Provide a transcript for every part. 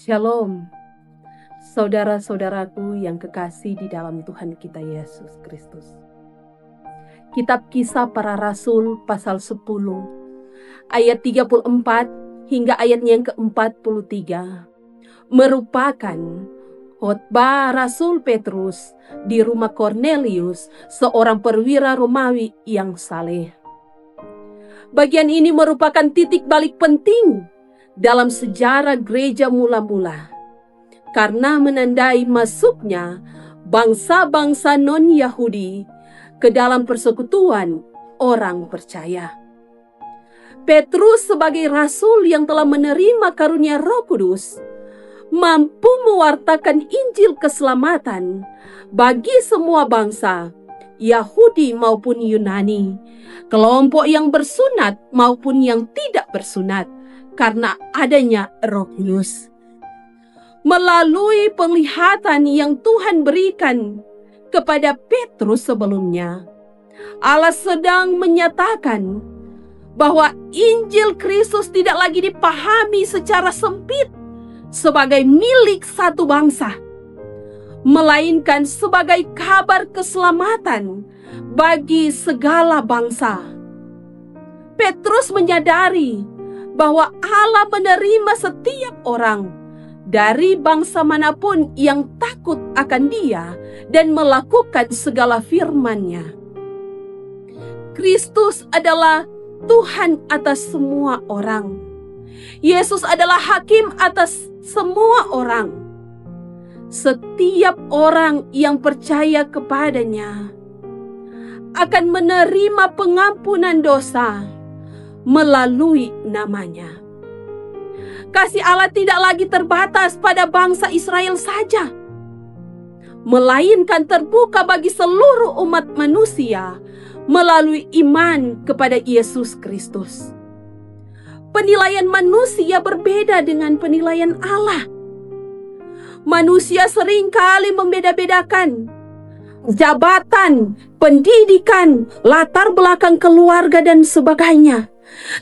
Shalom, saudara-saudaraku yang kekasih di dalam Tuhan kita Yesus Kristus. Kitab Kisah Para Rasul pasal 10, ayat 34 hingga ayatnya yang ke-43, merupakan khotbah Rasul Petrus di rumah Kornelius, seorang perwira Romawi yang saleh. Bagian ini merupakan titik balik penting dalam sejarah gereja mula-mula, karena menandai masuknya bangsa-bangsa non-Yahudi ke dalam persekutuan orang percaya. Petrus sebagai rasul yang telah menerima karunia Roh Kudus mampu mewartakan Injil keselamatan bagi semua bangsa, Yahudi maupun Yunani, kelompok yang bersunat maupun yang tidak bersunat, karena adanya Roh Kudus. Melalui penglihatan yang Tuhan berikan kepada Petrus sebelumnya, Allah sedang menyatakan bahwa Injil Kristus tidak lagi dipahami secara sempit sebagai milik satu bangsa, melainkan sebagai kabar keselamatan bagi segala bangsa. Petrus menyadari bahwa Allah menerima setiap orang dari bangsa manapun yang takut akan Dia dan melakukan segala firman-Nya. Kristus adalah Tuhan atas semua orang. Yesus adalah hakim atas semua orang. Setiap orang yang percaya kepadanya akan menerima pengampunan dosa melalui namanya. Kasih Allah tidak lagi terbatas pada bangsa Israel saja, melainkan terbuka bagi seluruh umat manusia melalui iman kepada Yesus Kristus. Penilaian manusia berbeda dengan penilaian Allah. Manusia seringkali membeda-bedakan jabatan, pendidikan, latar belakang keluarga dan sebagainya.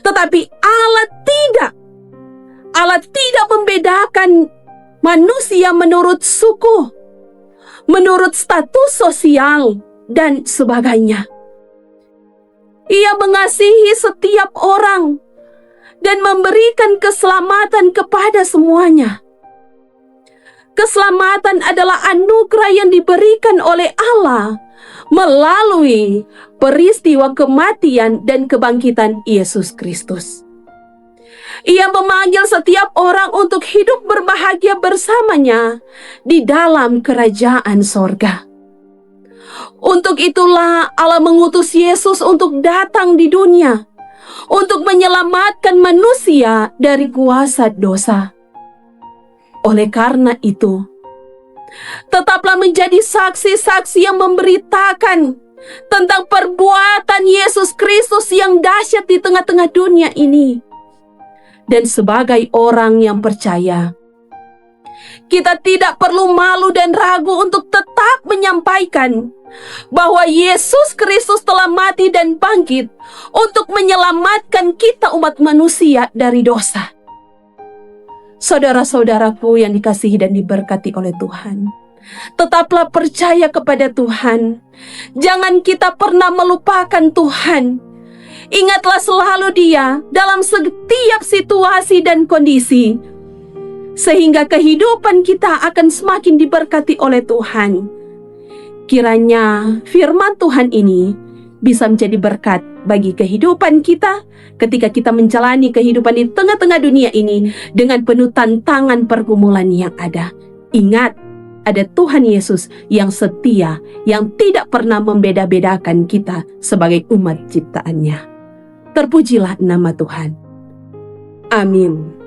Tetapi Allah tidak. Allah tidak membedakan manusia menurut suku, menurut status sosial, dan sebagainya. Ia mengasihi setiap orang dan memberikan keselamatan kepada semuanya. Keselamatan adalah anugerah yang diberikan oleh Allah melalui peristiwa kematian dan kebangkitan Yesus Kristus. Ia memanggil setiap orang untuk hidup berbahagia bersamanya di dalam kerajaan sorga. Untuk itulah Allah mengutus Yesus untuk datang di dunia, untuk menyelamatkan manusia dari kuasa dosa. Oleh karena itu, tetaplah menjadi saksi-saksi yang memberitakan tentang perbuatan Yesus Kristus yang dahsyat di tengah-tengah dunia ini. Dan sebagai orang yang percaya, kita tidak perlu malu dan ragu untuk tetap menyampaikan bahwa Yesus Kristus telah mati dan bangkit untuk menyelamatkan kita umat manusia dari dosa. Saudara-saudaraku yang dikasihi dan diberkati oleh Tuhan, tetaplah percaya kepada Tuhan. Jangan kita pernah melupakan Tuhan. Ingatlah selalu Dia dalam setiap situasi dan kondisi, sehingga kehidupan kita akan semakin diberkati oleh Tuhan. Kiranya firman Tuhan ini bisa menjadi berkat bagi kehidupan kita ketika kita menjalani kehidupan di tengah-tengah dunia ini dengan penuh tantangan pergumulan yang ada. Ingat, ada Tuhan Yesus yang setia, yang tidak pernah membeda-bedakan kita sebagai umat ciptaannya. Terpujilah nama Tuhan. Amin.